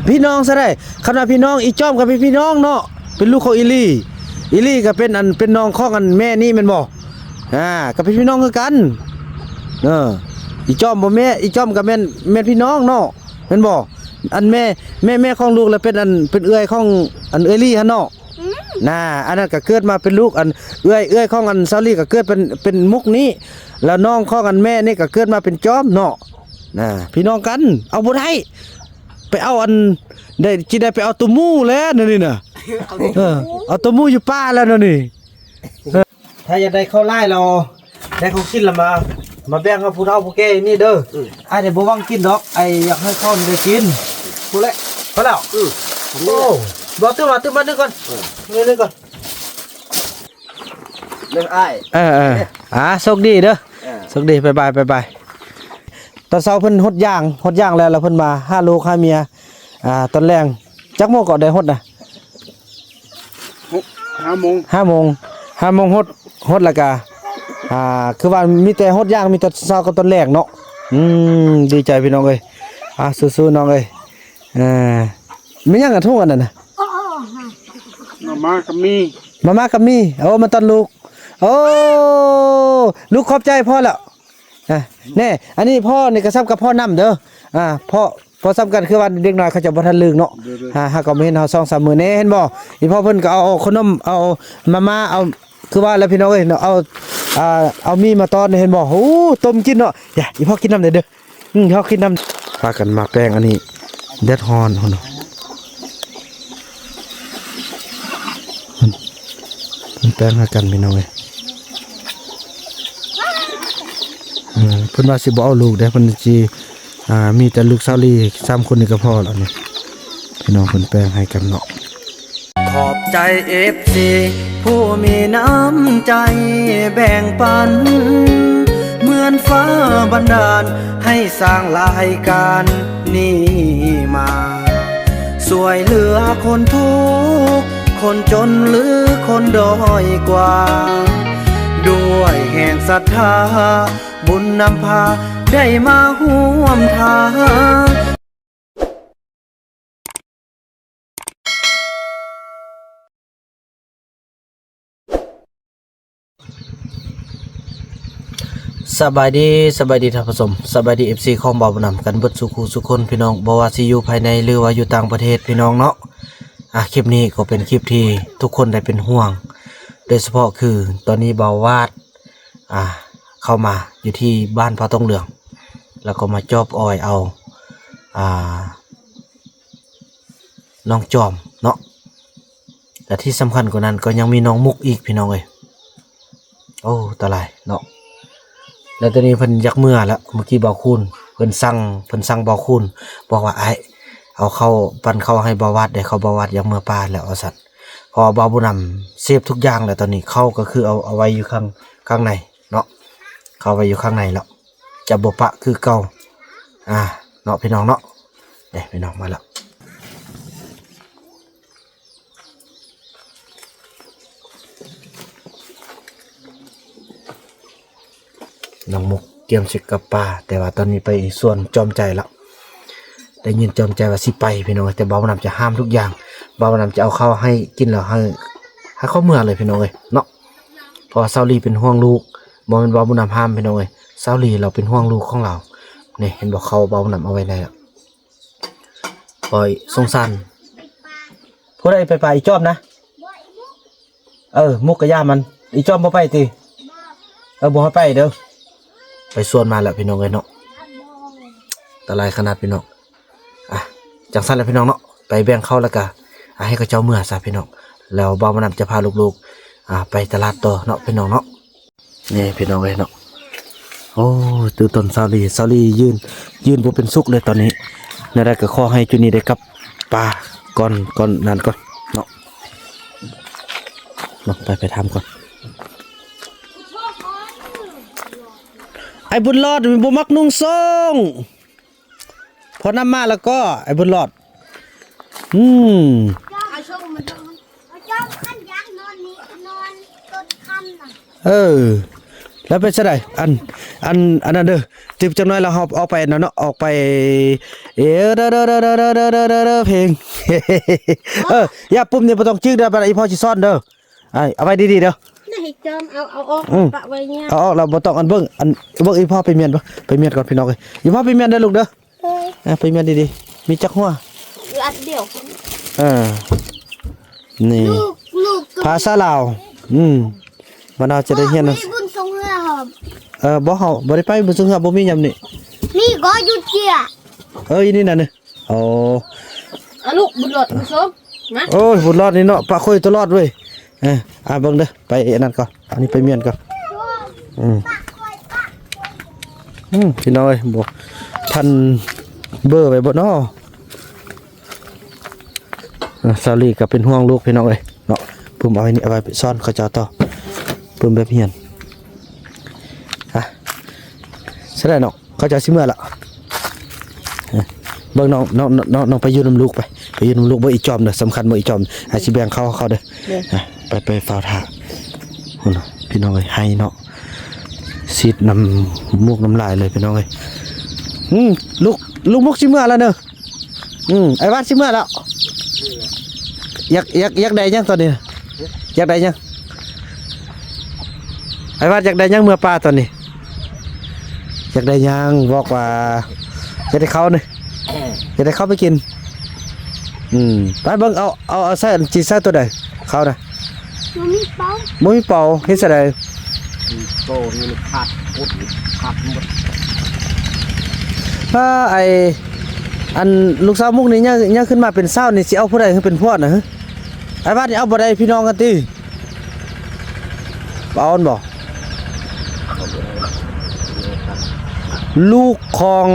พี่น้องซะได้คณะพี่น้องอีจ้อมกับพี่น้องเนาะเป็นลูกของอีลี่ก็เป็นน้องของอันแม่นี่แม่นบ่กับพี่น้องคือกันอีจ้อมบ่แม่อีจ้อมกับแม่นพี่น้องเนาะแม่นบ่อันแม่ของลูกแล้วเป็นเอื้อยของอันเอื้อยลี่หั่นเนาะอันนั้นก็เกิดมาเป็นลูกอันเอื้อยของอันซาลี่ก็เกิดเป็นมุกนี้แล้วน้องของอันแม่นี่ก็เกิดมาเป็นจ้อมเนาะพี่น้องกันเอาบ่ได้ไปเอาอันได้จิได้ไปเอาตัวมูแล้วนี่น่ะเอาตัวมูอยู่ป้าแล้วนี่ถ้าอยากได้ข้าวไล่เราได้เขากินละมาแบ่งกับผู้เฒ่าผู้แก่นี่เด้อไอ้เดี๋ยวบ่ว่างกินดอกไอ้อยากให้เขาได้กินผู้เละพอแล้วโอ้บ่ตื้อมานึงก่อนนึงก่อนเรื่องอ้ายโชคดีเด้อโชคดีบ๊ายบายตอนเช้าเพิ่นหดย่างแล้วเพิ่นมา5ลูก5เมียตอนแรงจักโมงก็ได้หดน่ะ5 โมงหดแล้วก็คือว่ามีแต่หดย่างมีแต่เช้ากับตอนแรกเนาะดีใจพี่น้องเอ้ยสู้ๆน้องเอ้ยมีหยังกันทุกอันนั่นน่ะมาม่ากับมีมาตอนลูกลูกขอบใจพ่อแล้วแน่อันนี้พ่อนี่ก็ซ้ำกับพ่อนำเด้อพอซ้ำกันคือว่าเด็กน้อยเขาจะบ่ทันลืมเนาะหาก็บ่เห็นเฮา2-3 มื้อแน่เห็นบ่อีพ่อเพิ่นก็เอาขนมเอามาเอาคือว่าแล้วพี่น้องเอ้ยเนาะเอามีมาตอนเห็นบ่โอ้ต้มกินเนาะอย่าอีพ่อกินน้ำเด้อพ่อกินน้ำพากันมาแป้งอันนี้เด็ดฮอนเนาะแป้งหากันพี่น้องเอ้ยเพิ่นว่าสิบ่เอาลูกเด้เพิ่นสิมีแต่ลูกสาวลี3 คนนี่ก็พอแล้วนี่พี่น้องเพิ่นแปลงให้กันเนาะขอบใจ FC ผู้มีน้ำใจแบ่งปันเหมือนฟ้าบันดาลให้สร้างรายการนี้มาสวยเหลือคนทุกข์คนจนหรือคนด้อยกว่าด้วยแห่งศรัทธาบุญนำพาได้มาห่วมทางสบายดีท่านผู้ชมสบายดี FC ของบ่าวบุญนำกันเบิดสุขคนพี่น้องบ่ว่าสิอยู่ภายในหรือว่าอยู่ต่างประเทศพี่น้องเนาะคลิปนี้ก็เป็นคลิปที่ทุกคนได้เป็นห่วงโดยเฉพาะคือตอนนี้บ่าววาดเข้ามาอยู่ที่บ้านพระต้องเหลืองแล้วก็มาจอบอ้อยเอาน้องจอมเนาะแต่ที่สำคัญกว่านั้นก็ยังมีน้องมุกอีกพี่น้องเอ้ยโอ้ตะไลเนาะแล้วตอนนี้เพิ่นยักเมื่อแล้วเมื่อกี้บ่าวคูณเพิ่นสั่งบ่าวคูณบอกว่าเอาเข้าปั่นเข้าให้บ่าววาดได้เข้าบ่าววาดยักเมื่อป้าแล้วเอาสัตว์พอบ่าวบุญนำเซฟทุกอย่างแล้วตอนนี้เข้าก็คือเอาไว้อยู่ข้างในเนาะเข้าไว้อยู่ข้างในแล้วจะบ่ปะคือเก่าเนาะพี่น้องเนาะเด้พี่น้องมาแล้วน้องมุกเตรียมเช็คกับป้าแต่ว่าตอนนี้ไปส่วนจอมใจแล้วได้ยินจอมใจว่าสิไปพี่น้องแต่บ่าวนำจะห้ามทุกอย่างบ่าวนำจะเอาเข้าให้กินแล้วให้เขาเมื่อเลยพี่น้องเอ้ยเนาะเพราะว่าเซาลีเป็นห่วงลูกบ่เป็นบ่าวนำห้ามพี่น้องเอ้ยเซาลีเราเป็นห่วงลูกของเราเนี่ยเห็นบอกเขาบ่าวนำเอาไว้ในแล้วปล่อยสงสารผู้ใดไปอีจอมนะมุกกระยามันอีจอมบ่ไปติบ่ให้ไปเด้อไปส่วนมาแล้วพี่น้องเอ้ยเนาะตะไลขนาดพี่น้องจังสั้นแล้วพี่น้องเนาะไปแบ่งเข้าแล้วก็ให้เขาเจ้าเมื่อซะพี่น้องแล้วบ่าวมันจะพาลูกๆไปตลาดต่อเนาะพี่น้องเนาะนี่พี่น้องเอ้ยเนาะโอ้ตื่นต้นซาลียืนบ่เป็นสุขเลยตอนนี้น่าได้ก็ขอให้จุนี้ได้กับป้าก่อนนั่นก่อนเนาะไปทำก่อนไอ้บุญรอดมีบ่มักนุ่งทรงพอนำมาแล้วก็ไอ้บุญรอดแล้วเป็นไงอันนั้นเด้อ จิบจังน้อยเราเอาไปเนาะออกไปเด้อเพลงอย่าปุ่มนี่บ่ต้องจึกเด้อบัดอีพ่อสิซ่อนเด้อเอาไว้ดีๆเด้อ นี่ให้จอมเอาออกปะไว้เนี่ย เอาเราบ่ต้องอันเบิ่งอีพ่อไปเมียนบ่ไปเมียนก่อนพี่น้องเอ้ยอีพ่อไปเมียนเด้อลูกเด้อไปเมียนดีๆมีจักหัว อันเดียว นี่ ลูก ภาษาลาวบ้านเราจะได้เรียน มีบุญทรงเรือหอม บ่เฮาบ่ได้ไปบ่ซึ่งบ่มียามนี่ นี่ก็หยุดเกียร์ อีนี่นั่นน่ะโอ้ ลูกบุญหลดบุญสมนะ โอ้ยบุญรอดนี่เนาะปลาคุยตลอดเว้ยเบิ่งเด้อไปอันนั้นก่อนอันนี้ไปเมียนก่อนพี่น้อยบ่ทันเบอร์ไว้บ่เนาะซาลีก็เป็นห่วงลูกพี่น้องเอ้ยเนาะปุ่มเอาไว้นี่เอาไว้ซ่อนเขาจะต่อปุ่มแบบเฮียนใช่ได้เนาะเขาจะสิเมื่อละเบิ่งน้องไปอยู่นำลูกไปอยู่นำลูกบ่อีจอมเด้อสำคัญบ่อีจอมให้สิแบ่งเขาเด้อไปฝ้าวท่าพุ่นพี่น้องเอ้ยให้เนาะซีดน้ำมูกน้ำลายเลยพี่น้องเอ้ยลูกมุกสิเมื่อแล้วเด้อไอ้วัดสิเมื่อแล้วอยากได้ยังตอนนี้อยากได้ยังไอ้วัดอยากได้ยังเมื่อปลาตอนนี้อยากได้ยังบอกว่าอยากได้เขาเนี่ยอยากได้เขาไปกินไปเบิ่งเอาใส่จีใส่ตัวใดเขานะ มีเป้า มุ้ยเป่าเฮ็ดซะได้ โตนี่ขาดพุดขาดหมด ถ้าไอ้อันลูกสาวมุกนี่ยังขึ้นมาเป็นเศร้านี่สิเอาผู้ใดคือเป็นพวกนะไอ้บ้านนี่เอาบ่ได้พี่น้องกันติบ่เอาบ่ลูกของ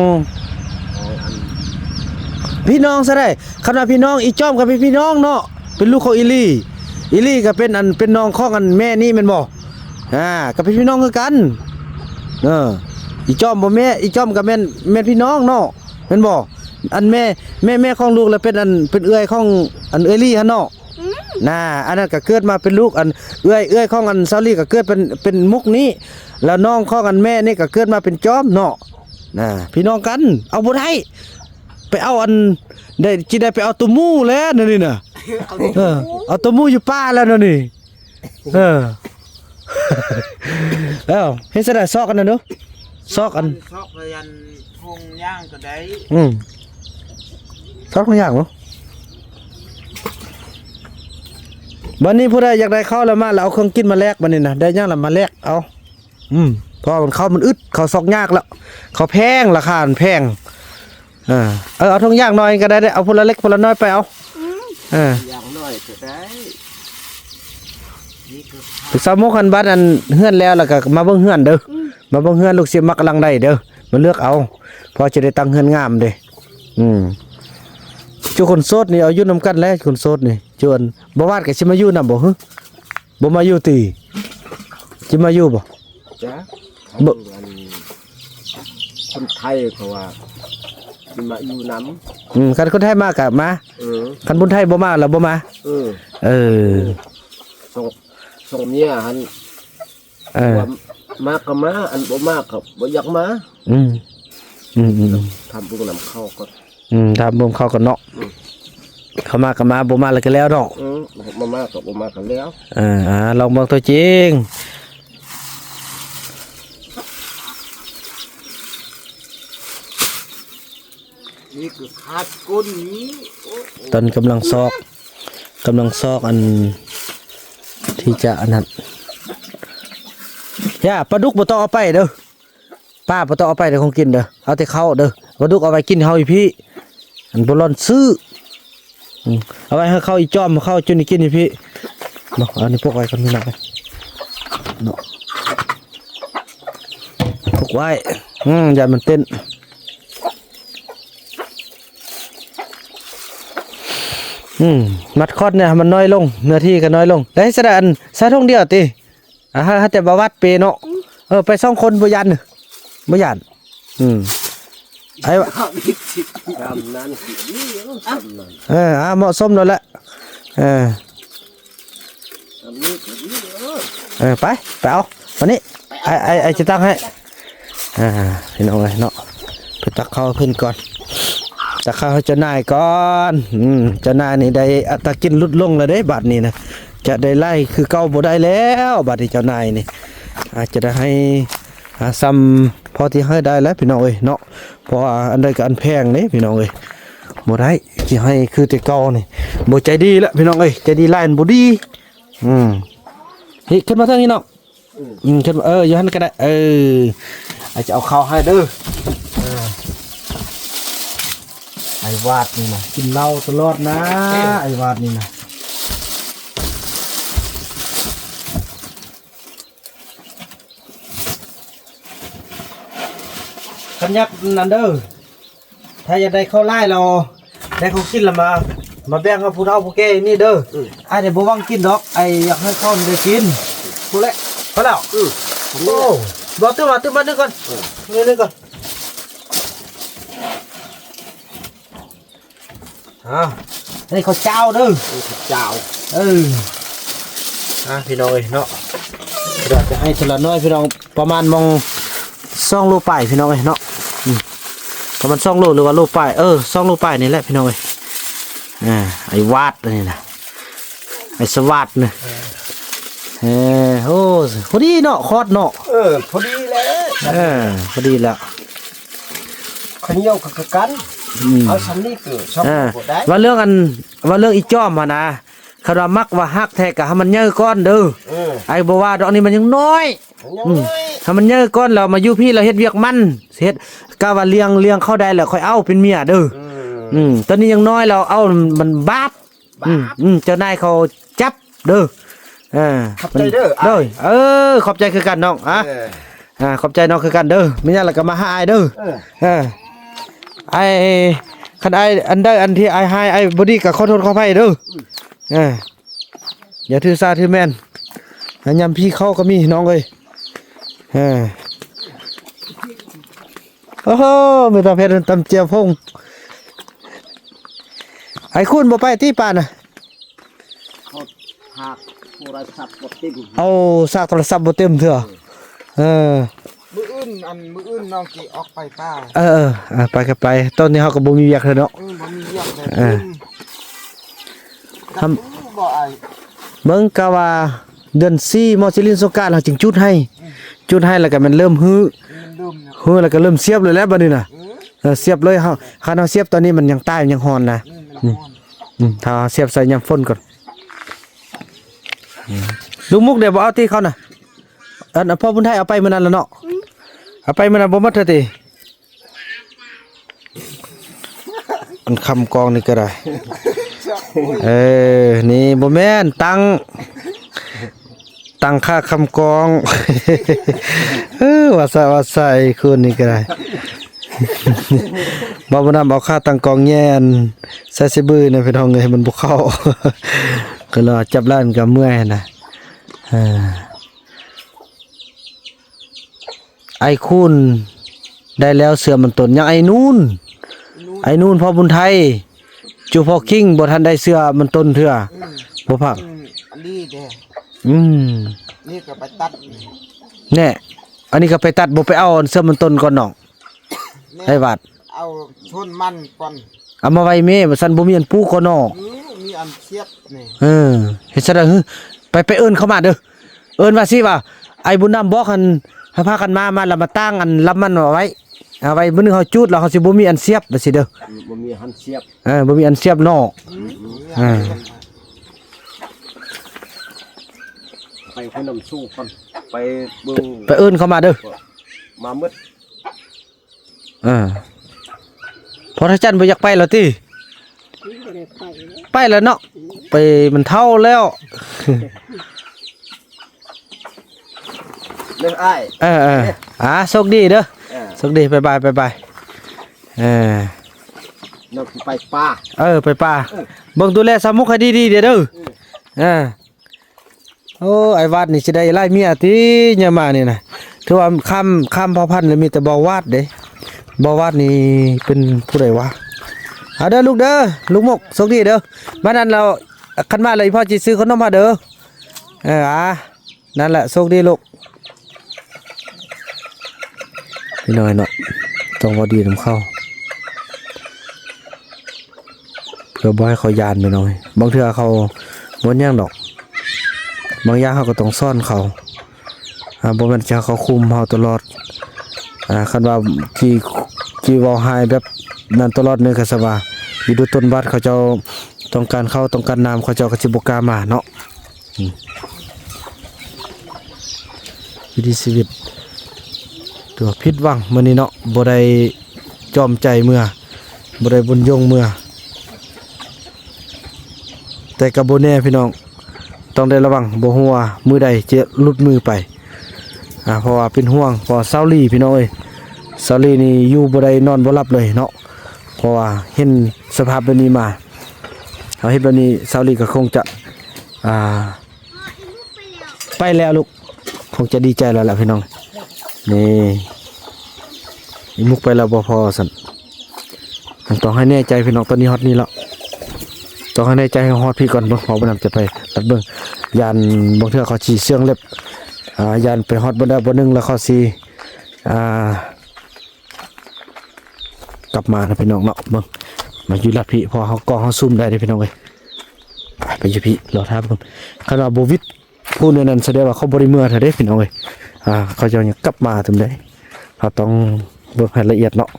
พี่น้องซะได้คำว่าพี่น้องอีจ้อมกับพี่น้องเนาะเป็นลูกของอีลี่ก็เป็นเป็นน้องของอันแม่นี่แม่นบ่ก็เป็นพี่น้องคือกันอีจ้อมบ่แม่อีจ้อมกับแม่นพี่น้องเนาะแม่นบ่อันแม่ของลูกแล้วเป็นเป็นเอื้อยของอันเอื้อยลี่หั่นเนาะอันนั้นก็เกิดมาเป็นลูกอันเอื้อยของอันซาลี่ก็เกิดเป็นมุกนี้แล้วน้องของอันแม่นี่ก็เกิดมาเป็นจอมเนาะพี่น้องกันเอาบ่ได้ไปเอาอันได้สิได้ไปเอาตัวมูแล้วนี่น่ะเอาตัวมูอยู่ป่าแล้วนี่เฮ็ดซะได้ซอกกันน่ะเนาะซอกอัน ซอกยันพงย่างก็ได้ ซอกทุกอย่างเนาะบัดนี้ผู้ใดอยากได้ข้าวแล้วมาแล้วเอาเครื่องกินมาแลกบัดนี้นะได้ย่างแล้วมาแลกเอาเพราะมันข้าวมันอึดข้าวซอกยากแล้วข้าวแพงราคามันแพงเอาทุกอย่างหน่อยก็ได้เอาพละเล็กพละน้อยไปเอาอย่างน้อยก็ได้นี่ก็ สาวมุกคันบัดอันเฮือนแล้วก็มาเบิ่งเฮือนเด้อมาเบิ่งเฮือนลูกเสียมักกำลังได้เด้อมาเลือกเอาพอจะได้ตั้งเฮือนงามเด้จุคนโสดนี่เอาอยู่นำกันแล้วคนโสดนี่จวนบ่วาดก็สิมาอยู่นำบ่ฮึบ่มาอยู่ติสิมาอยู่บ่ จ้ะคนไทยเขาว่ามาอยู่น้ำ คันคนไทยมาก็มาคันคนไทยบ่มาแล้วบ่มาส่งเนี่ยฮันว่ามากก็มาอันบ่มากก็บ่อยากมาทำบุญนำเข้าก็ทำบุญเข้ากันเนาะเขามาก็มาบ่มาแล้วก็แล้วเนาะบ่มากก็บ่มากันแล้วลองเบิ่งตัวจริงนี่คือขาดก้นนี้ตอนกำลังซอกอันที่จะอันนั้นย่าปลาดุกบ่ต้องเอาไปเด้อป้าบ่ต้องเอาไปเด้อของกินเด้อเอาแต่เข้าเด้อปลาดุกเอาไปกินเฮาอีพี่อันบ่ร้อนซื้อเอาไว้ให้เข้าอีจอมเข้าจุนี่กินอีพี่เนาะอันนี้พกไว้ก่อนนี่นะเนาะพกไว้อย่ามันเต้นมัดคอดเนี่ยมันน้อยลงเนื้อที่ก็น้อยลงได้สะดันใส่ท่องเดียวติฮะแต่บาวัดเปเนาะไป2คนบ่ยันไอ้นั้นเหมาะสมแล้วแหละไปเอาวันนี้ไอ้จะตั้งให้ พี่น้องเอ้ยเนาะไปตักข้าวเพิ่นก่อนตักข้าวให้เจ้านายก่อนเจ้านายนี่ได้อัตรากินลดลงแล้วเด้บัดนี้นะจะได้ไล่คือเก่าบ่ได้แล้วบัดนี้เจ้านายนี่อาจจะได้ให้ซ้ำพอที่ให้ได้แล้วพี่น้องเอ้ยเนาะเพราะว่าอันใดก็อันแพงเด้พี่น้องเอ้ยบ่ได้สิให้คือแต่เก่านี่บ่ใจดีแล้วพี่น้องเอ้ยใจดีไล่มันบ่ดีนี่ขึ้นมาทางนี้เนาะขึ้นมาอยู่หั่นก็ได้อาจจะเอาข้าวให้เด้อไอ้วาดนี่นะกินเหล้าตลอดนะไอ้วาดนี่นะขันยักนั่นเด้อถ้าอยากได้ข้าวไล่เราได้เขากินแล้วมาแบ่งกับผู้เฒ่าผู้แก่นี่เด้อไอ้เดี๋ยวบ่ว่างกินดอกไอ้อยากให้เขาได้กินผู้เละพอแล้วโอ้บอกตื้อมานึงก่อนนึงก่อนนี่ข้าวเจ้าเด้อเจ้าพี่น้องเอ้ยเนาะเดี๋ยวจะให้ทีละน้อยพี่น้องประมาณมอง2 โลป่ายพี่น้องเอ้ยเนาะประมาณ2 โลหรือว่าโลป่าย2 โลป่ายนี่แหละพี่น้องเอ้ยไอ้วาดนี่นะไอ้สวัสดนี่โอ้พอดีเนาะคอดเนาะพอดีแล้วพอดีแล้ว ขยี้เอากันเอาชั้นนี้เกิดชอบบ่ได้ว่าเรื่องอีจ้อมมานะคำว่ามักว่าฮักแท้กะให้มันเยอะก้อนเด้อไอ้บ่ว่าดอกนี้มันยังน้อยถ้ามันเยอะก้อนเรามาอยู่พี่เราเฮ็ดเวียกมันเฮ็ดกะว่าเลี้ยงเข้าได้แล้วค่อยเอาเป็นเมียเด้อตอนนี้ยังน้อยเราเอามันบาปเจ้านายเขาจับเด้อขอบใจเด้อขอบใจคือกันน้องขอบใจน้องคือกันเด้อไม่งั้นแล้วก็มาหาไอ้เด้อไอ้คันไอ้อันได้อันที่ไอ้ให้ไอ้บอดี้กับขอโทษขออภัยเด้ออย่าถือซาถือแม่นยำพี่เข้าก็มีน้องเอ้ยโอ้โหมีตาเพชรตำเจียวพงไอ้คุณบ่ไปที่ป่านน่ะหากโทรศัพท์บ่เต็มเอาซากโทรศัพท์บ่เต็มเถอะมื้ออื่นน้องสิออกไปป้าไปก็ไปตอนนี้เฮาก็บ่มีเวียกแล้วเนาะบ่มีเวียกแล้วทำบ่ไอ้เบิ่งกะว่าเดือน4มอสิลินสงกรานต์เฮาจึงจุดให้แล้วก็มันเริ่มฮื้อแล้วก็เริ่มเสียบเลยแล้วบัดนี้น่ะเสียบเลยเฮาคันเฮาเสียบตอนนี้มันยังใต้ยังฮ้อนนะถ้าเสียบใส่ยามฝนก่อนลุงมุกเดี๋ยวบ่เอาที่เขาน่ะพ่อบุญไทยเอาไปมื้อนั้นแล้วเนาะเอาไปมื้อนั้นบ่หมดเด้อติอันคำกองนี่ก็ได้นี่บ่แม่นตังค่าคำกองว่าใส่คืนนี้ก็ได้บ่นำเอาค่าตังกองแย่นใส่สิบื้อเนี่ยพี่น้องเอ้ยมันบ่เข้าก็รอจับล้านก็เมื่อยนะไอ้คุณได้แล้วเสือมันตนยังไอ้นู่นพ่อบุญไทยจูพ่อคิงบ่ทันได้เสือมันต้นเถื่อบ่พักนี่เด้นี่ก็ไปตัดแน่อันนี้ก็ไปตัดบ่ไปเอาเสือมันต้นก่อนน้องไอ้บาดเอาชนมันก่อนเอามาไว้แม่บ่ซั่นบ่มีอันปูก่อนน้องมีอันเสียบนี่เฮ็ดซะเด้อไปเอิ้นเข้ามาเด้อเอิ้นว่าสิว่าไอ้บุญนำบอกกันให้พากันมาแล้วมาตั้งอันรับมันเอาไว้มื้อนึงเฮาจุดแล้วเฮาสิบ่มีอันเสียบว่าสิเด้อบ่มีอันเสียบบ่มีอันเสียบนอกไปให้นำสู้ก่อนไปเบิ่งไปเอิ้นเข้ามาเด้อมามืดพอท่านจันบ่อยากไปแล้วติไปแล้วเนาะไปมันเท่าแล้วเรื่องอ้ายโชคดีเด้อโชคดีบ๊ายบายเราไปป่าไปป่าเบิ่งดูแลสามุกให้ดีๆเด้อโอ้ไอ้วาดนี่สิได้ไล่เมียติยามมานี่น่ะถือว่าข้ามเผ่าพันธุ์เลยมีแต่บ่วาดเด้บ่วาดนี่เป็นผู้ใดวะเอาเด้อลูกเด้อลูกมกโชคดีเด้อมานั้นเราคันมาเลยพ่อสิซื้อขนมมาเด้อนั่นแหละโชคดีลูก พี่น้อยเนาะต้องบ่ดีนำเข้าเพื่อบ่ให้เขายานพี่น้อยบางเทื่อเขาบ่ย่างดอกบางอย่างเขาก็ต้องซ่อนเขาบ่แม่นจะเขาคุมเฮาตลอดคันว่าที่เว้าหายแบบนั้นตลอดเลยก็สบายอยู่ดูต้นบัดเขาเจ้าต้องการเข้าต้องการน้ำเขาเจ้าก็สิบ่กล้ามาเนาะวิถีชีวิตตัวผิดหวังมื้อนี้เนาะบ่ได้จอมใจเมื่อบ่ได้บุญยงเมื่อแต่ก็บ่แน่พี่น้องต้องได้ระวังบ่ฮู้ว่ามื้อใดจะหลุดมือไปเพราะว่าเป็นห่วงเพราะเซาลี่พี่น้องเอ้ยเซาลี่นี่อยู่บ่ได้นอนบ่หลับเลยเนาะเพราะว่าเห็นสภาพแบบนี้มาเขาเห็นแบบนี้เซาลี่ก็คงจะไปแล้วลูกคงจะดีใจแล้วล่ะพี่น้องนี่อีมุกไปแล้วบ่พอสั่นต้องให้แน่ใจพี่น้องตอนนี้ฮอตนี่แล้วต้องให้แน่ใจให้ฮอตพี่ก่อนบ่พอบ่นำจะไปตัดเบิ่งยานบางเทื่อเขาสิเสื่องเล็บยานไปฮอตบ่ได้บ่นึงแล้วเขาสิกลับมานะพี่น้องเนาะเบิ่งมาอยู่ลัดพี่พอเฮากล้องเฮาซูมได้เด้พี่น้องเอ้ยไปอยู่พี่รอท่าเพิ่นคันว่าบ่วิดผู้นั้นแสดงว่าเขาบ่ได้เมื่อเท่าเด้พี่น้องเอ้ยเขาจะยังกลับมาถึงได้เราต้องเบิ่งให้ละเอียดเนาะ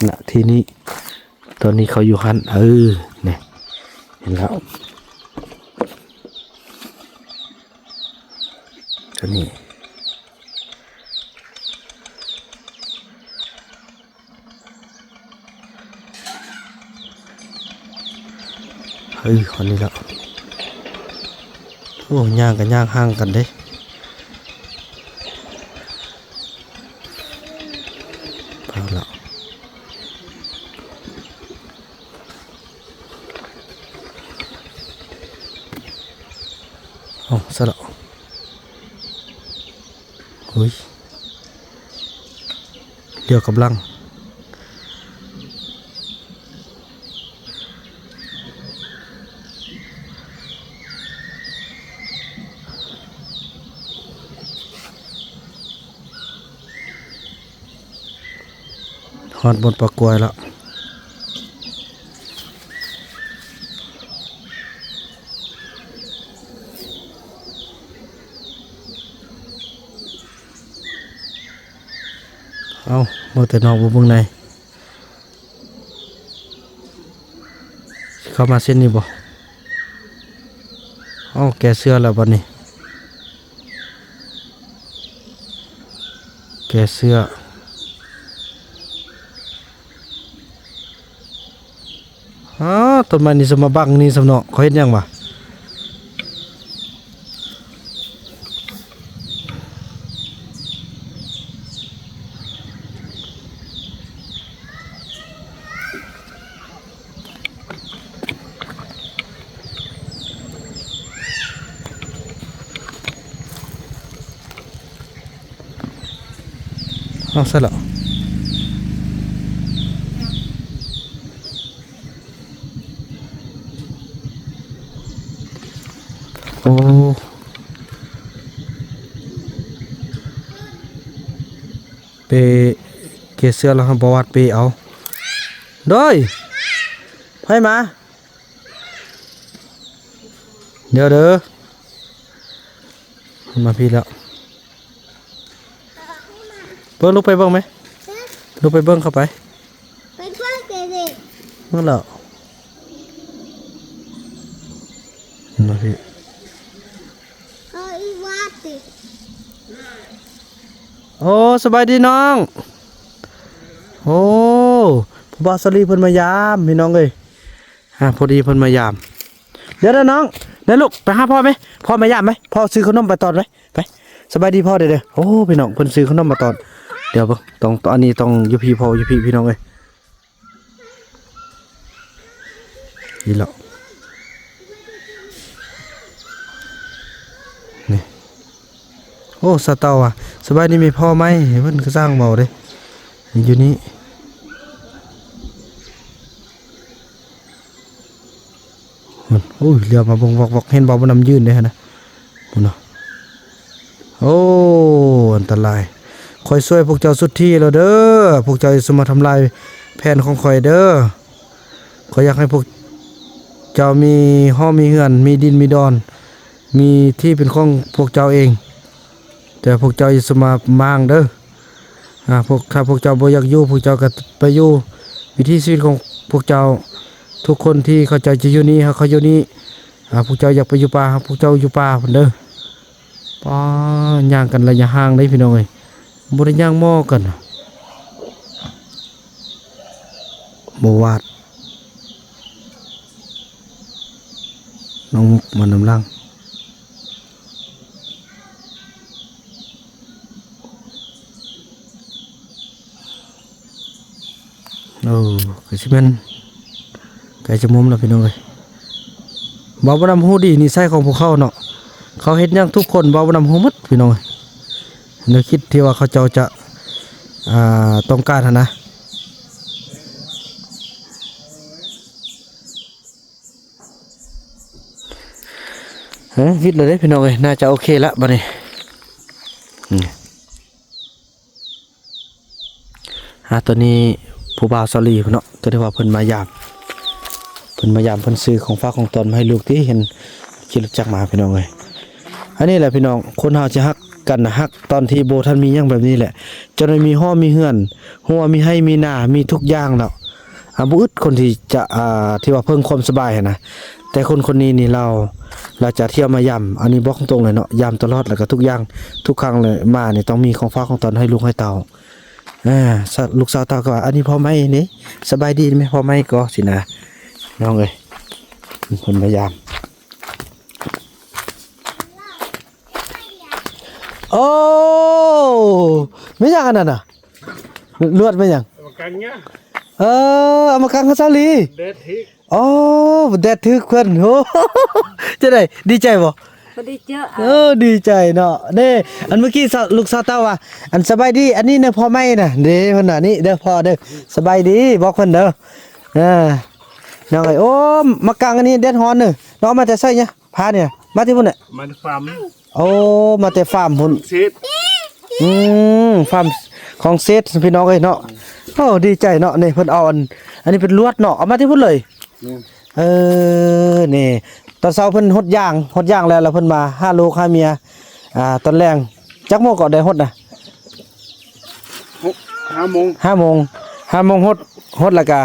ณที่นี้ตอนนี้เขาอยู่หันเนี่ยเห็นแล้วตัวนี้คนนี้แล้วโอ้ย่างกันย่างห่างกันเด้เอาละสละเฮ้ยเดี๋ยวกำลังฮอดบนปากกวยแล้วเอาเมื่อแต่นอกบุ้งในเข้ามาเส้นนี้บ่เอาแกเสื้อแล้วบัดนี้แกเสื้อต้นไม้นี่สมบังนี่สมเนาะเขาเห็นยังวะเอาซะแล้วโอ้เปเกเสื้อแล้วครับประวัติเปเอาโดยให้มาเดี๋ยวเด้อมาพี่แล้วเบิ้งลูกไปเบิ้งไหมลูกไปเบิ้งเข้าไป ไปเพื่อนเด็ก เมื่อแล้วมาพี่ เอาอีวาดดิ โอ้สบายดีน้องโอ้ผู้บ่าวสลีเพิ่นมายามพี่น้องเอ้ยพอดีเพิ่นมายามเดี๋ยวน้องเดี๋ยวลูกไปหาพ่อไหมพ่อมายามไหมพ่อซื้อขนมไปตอนไหมไปสบายดีพ่อเด้อโอ้พี่น้องเพิ่นซื้อขนมมาตอนเดี๋ยวต้องอันนี้ต้องอยู่พี่พ่ออยู่พี่น้องเอ้ยนี่แหละนี่โอ้สะเตาอ่ะสบายดีมีพ่อไหมเพิ่นก็สร้างเบาเด้อยู่นี่โอ้ยเรือมาบงวอกเห็นบ่บ่นำยืนได้ฮะนะพุ่นน่ะโอ้ อันตรายคอยช่วยพวกเจ้าสุดที่แล้วเด้อพวกเจ้าอย่าสมาทำลายแผนของคอยเด้อขอยอยากให้พวกเจ้ามีห้องมีเฮือนมีดินมีดอนมีที่เป็นของพวกเจ้าเองแต่พวกเจ้าอย่าสมามางเด้อถ้าพวกเจ้าบ่อยากอยู่พวกเจ้าก็ไปอยู่วิถีชีวิตของพวกเจ้าทุกคนที่เขาจะอยู่นี่เขาอยู่นี่พวกเจ้าอยากไปอยู่ป่าพวกเจ้าอยู่ป่าพุ่นเด้อป้าย่างกันระยะห่างได้พี่น้องเอ้ยบ่ได้ย่างหม้อกันบ่วาดน้องมุกมันน้ำลังก็สิแม่นไก่จะมุมแล้วพี่น้องเอ้ยบ่บ่นำฮู้ดีนิสัยของพวกเขาเนาะเขาเฮ็ดหยังทุกคนบ่บ่นำฮู้หมดพี่น้องเอ้ยแนวคิดที่ว่าเขาเจ้าจะต้องการหั่นนะวิทย์เลยเด้พี่น้องเอ้ยน่าจะโอเคละบัดนี้ตัวนี้ผู้บ่าวซอลีเนาะตัวที่ว่าเพิ่นมายามเพิ่นซื้อของฝากของตนมาให้ลูกที่เห็นขี่รถจักรมาพี่น้องเอ้ยอันนี้แหละพี่น้องคนเฮาจะฮักกันนะฮักตอนที่โบท่านมีหยังแบบนี้แหละจนมีห้อมีเฮือนหัวมีให้มีหน้ามีทุกอย่างแล้วบ่อึดคนที่จะที่ว่าเพิ่งความสบายนะแต่คนนี้นี่เราจะเที่ยวมายามอันนี้บอกตรงเลยเนาะยามตลอดแล้วก็ทุกอย่างทุกครั้งเลยมานี่ต้องมีของฝากของตนให้ลูกให้เต่าลูกสาวเต่าก็ว่าอันนี้พอไหมนี่สบายดีไหมพอไหมก็สินะน้องเอ้ยคนพยายามโอ้ไม่อยากอันนั้นน่ะลวดไม่อยากมากันเงี้ยเอามากังข้าวสาลีเด็ดทิกอ๋อแดดทึกเพิ่นโหจะได้ดีใจบ่พอดีเจอดีใจเนาะนี่อันเมื่อกี้ลูกสาวเต้าว่าอันสบายดีอันนี้เนี่ยพ่อไม่น่ะเด้เพิ่นน่ะนี่เด้อพ่อเด้อสบายดีบอกเพิ่นเด้อน้องเอ้ยโอ้มากางอันนี้เด็ดฮ้อนเด้อน้องมาแต่ไสเนี่ยพาเนี่ยมาที่พุ่นน่ะมาฟาร์มโอ้มาแต่ฟาร์มพุ่นเซ็ตฟาร์มของเซตพี่น้องเอ้ยเนาะโอ้ดีใจเนาะนี่เพิ่นเอาอันนี้เป็นลวดเนาะเอามาที่พุ่นเลยนี่ตอนเช้าเพิ่นหดย่างแล้วเพิ่นมา5 ลูก5 เมียตอนแรงจักโมงก็ได้หดนะ5 โมงหดแล้วก็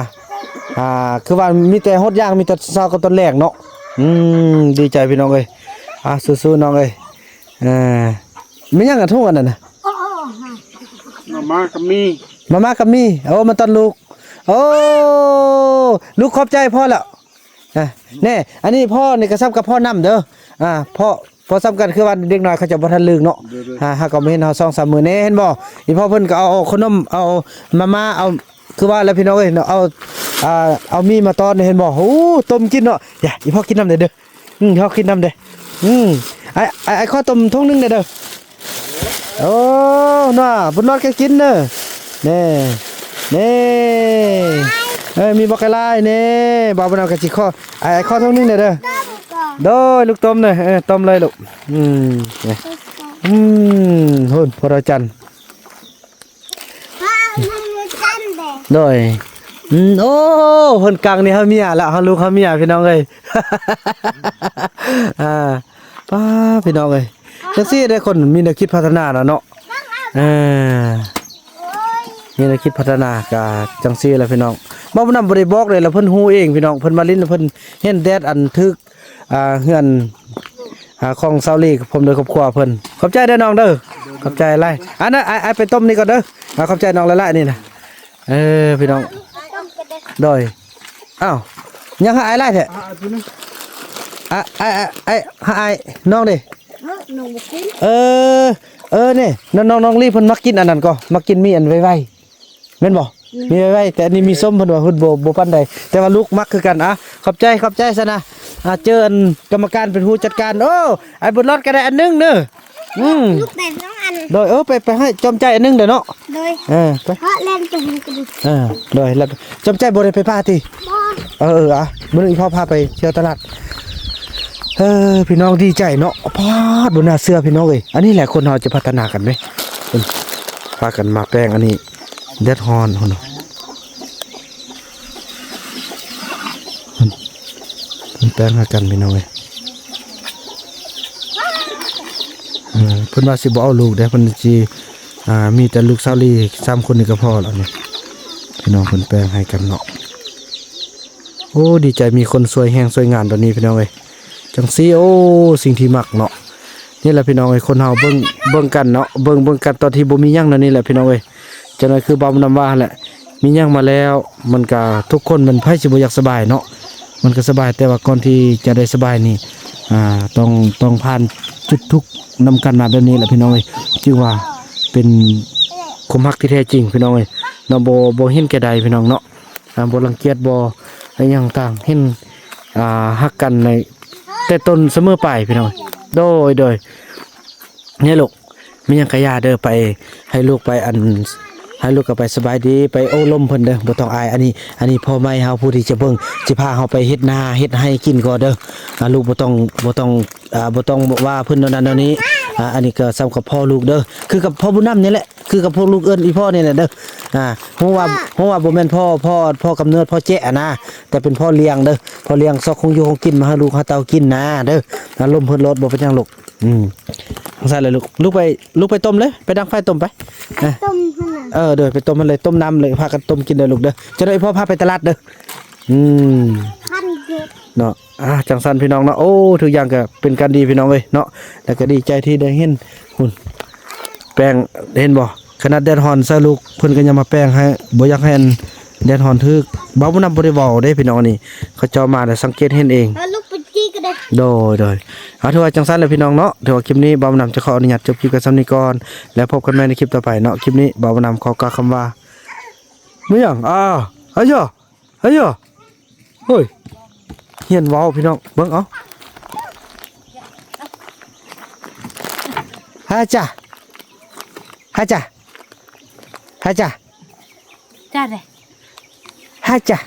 คือว่ามีแต่หดย่างมีแต่เช้ากับตอนแรงเนาะดีใจพี่น้องเอ้ยสู้ๆน้องเอ้ยมีหยังกันทุกวันนั่นน่ะมาม่ากับมีมาตอนลูกโอ้ลูกขอบใจพ่อแล้วแน่อันนี้พ่อนี่ก็ซ้ำกับพ่อนำเด้อพ่อซ้ำกันคือว่าเด็กน้อยเขาจะบ่ทันลืมเนาะหาก็บ่เห็นเฮา2-3 มื้อแน่เห็นบ่อีพ่อเพิ่นก็เอาขนมเอามาเอาคือว่าแล้วพี่น้องเอ้ยเนาะเอามีมาตอนเห็นบ่โอ้ต้มกินเนาะอย่าอีพ่อกินน้ำเด้อพ่อกินน้ำเด้ไอ้ข้อต้มทุ่งนึงเด้อโอ้น่ะบุญรอดแกกินเด้อนี่มีบักไก่ลายนี่บ่าวบ่าวกะสิข้อไอ้ข้อทุ่งนึงเด้อโดยลูกต้มเลยต้มเลยลูกหุ่นพระจันทร์โดยโอ้หุ่นกลางนี่เฮาเมียละเฮาลูกเฮาเมียพี่น้องเอ้ยป้าพี่น้องเอ้ยจังซี่ได้คนมีแนวคิดพัฒนาเนาะมีแนวคิดพัฒนาก็จังซี่แหละพี่น้องบ่นำบ่ได้บอกเลยแล้วเพิ่นฮู้เองพี่น้องเพิ่นมาลิ้นเพิ่นเห็นแดดอันทึกเฮือนของเซาลีผมโดยครอบครัวเพิ่นขอบใจเด้อน้องเด้อขอบใจหลายอันนั้นไอ้ไปต้มนี่ก่อนเด้อขอบใจน้องหลายๆนี่นะพี่น้องโดยอ้าวยังหาไอ้หลายแท้ไอ้หาไอ้น้องดินี่น้องรีเพิ่นมักกินอันนั้นก็มักกินมีอันไวๆแม่นบ่มีไวๆแต่อันนี้มีส้มเพิ่นว่าเพิ่นบ่ปานใดแต่ว่าลูกมักคือกันขอบใจซะนะเจออันกรรมการเป็นผู้จัดการโอ้ไอ้บุญรอดก็ได้อันนึงเด้อลูกแต่2 อันโดยไปให้จอมใจอันนึงเด้อเนาะโดยไปเพราะเล่นตัวนี้ก็ดีโดยแล้วจอมใจบ่ได้ไปพาติมื้อนี้พ่อพาไปเที่ยวตลาดพี่น้องดีใจเนาะพอดบ่น่าเชื่อพี่น้องเอ้ยอันนี้แหละคนเฮาจะพัฒนากันเว้ย พิ่นพากันมาแป้งอันนี้แดดฮอนพุ่นน่ะเพิ่นแป้งหากันพี่น้องเอ้ยเพิ่นว่าสิบ่เอาลูกเด้เพิ่นสิมีแต่ลูกสาวลี3คนนี่ก็พอแล้วนี่พี่น้องเพิ่นแป้งให้กันเนาะโอ้ดีใจมีคนสวยแฮงสวยงามตอนนี้พี่น้องเอ้ยจังซี่โอ้สิ่งที่มักเนาะนี่แหละพี่น้องเอ้ยคนเฮาเบิ่งกันเนาะเบิ่งกันตอนที่บ่มีหยังนั่นนี่แหละพี่น้องเอ้ยจังได๋คือบ่าวนำว่าแหละมีหยังมาแล้วมันก็ทุกคนมันไผสิบ่อยากสบายเนาะมันก็สบายแต่ว่าก่อนที่จะได้สบายนี่ต้องผ่านจุดทุกข์นำกันมาแบบนี้แหละพี่น้องเอ้ยจึงว่าเป็นความรักที่แท้จริงพี่น้องเอ้ยเนาะบ่เห็นแก่ใดพี่น้องเนาะบ่รังเกียจบ่อะไรอย่างต่างเห็นฮักกันในแต่ต้นเสมอไปพี่น้องโดยเนี่ยลูกมีหยังกะยาเด้อไปให้ลูกไปให้ลูกก็ไปสบายดีไปโอ้ลมเพิ่นเด้อบ่ต้องอายอันนี้พ่อแม่เฮาผู้ที่จะเบิ่งสิพาเฮาไปเฮ็ดนาเฮ็ดให้กินก่อนเด้อลูกบ่ต้องว่าเพิ่นนั้นเดี๋ยวนี้อันนี้ก็ซ้ำกับพ่อลูกเด้อคือกับพ่อบุญนำนี่แหละคือกับพ่อลูกเอิ้นอีพ่อนี่แหละเด้อฮู้ว่าบ่แม่นพ่อกำเนิดพ่อแจ๊ะนะแต่เป็นพ่อเลี้ยงเด้อพ่อเลี้ยงซอกคงอยู่คงกินมาให้ลูกหาเต้ากินนะเด้อลมเพิ่นลดบ่เป็นหยังลูกจังซั่นเลยลูกไปต้มเลยไปดังไฟต้มไปนะ ต้มขนาด เด้อไปต้มมันเลยต้มน้ำเลยพากันต้มกินเด้อลูกเด้อจะได้พ่อพาไปตลาดเด้อขั้นเด็ด เนาะจังสันพี่น้องเนาะโอ้ทุกอย่างก็เป็นการดีพี่น้องเอ้ยเนาะแล้วก็ดีใจที่ได้เห็นหุ่นแป้งเห็นบ่ขนาดแดดฮอนซะลูกเพิ่นก็ยังมาแป้งให้บ่อยากให้แดดฮอนทึกเบาบ่นำบ่ได้เว้าเด้พี่น้องนี่เขาเจ้ามาได้สังเกตเห็นเอง แล้วลูกไปจี้ก็ได้ โดยถือว่าจังซั่นเลยพี่น้องเนาะถือว่าคลิปนี้บ่าวนำจะขออนุญาตจบคลิปกันซ้ำนี้ก่อนแล้วพบกันใหม่ในคลิปต่อไปเนาะคลิปนี้บ่าวนำขอกล่าวคำว่ามื้อหยังเฮ้ยเฮ้ยเฮียนเว้าพี่น้องเบิ่งเอาฮาจ้ะจ้าเลย ฮาจ้ะ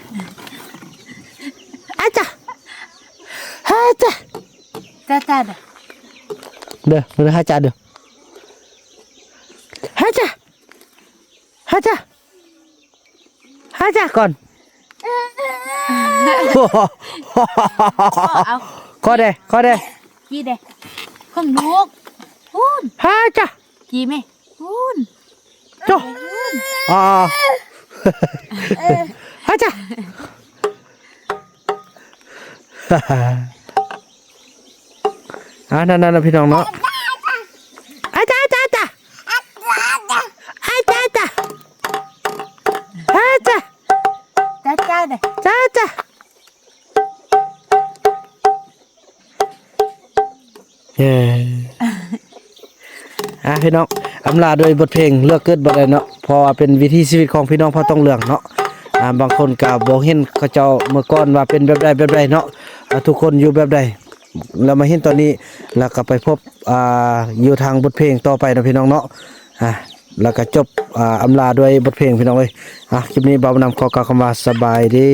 จ้าเลย เด้อฮาจ้ะเด้อฮาจ้ะก่อนเอา ขอได้ กี่เด้ข้างนกพูน ฮาจ้ะ กี่ไหมพูน โจฮาจ้ะนั่นพี่น้องเนาะจ้าจ้าจ้าเลย พี่น้องอำลาโดยบทเพลงเลือกเกิดบ่ได้เนาะเพราะว่าเป็นวิถีชีวิตของพี่น้องพอต้องเลือกเนาะบางคนก็บ่เห็นเขาเจ้าเมื่อก่อนว่าเป็นแบบใดเนาะทุกคนอยู่แบบใดแล้วมาเห็นตอนนี้แล้วก็ไปพบอยู่ทางบทเพลงต่อไปนะพี่น้องเนาะแล้วก็จบอำลาด้วยบทเพลงพี่น้องเอ้ยคลิปนี้บ่าวนำขอกล่าวคำว่าสบายดี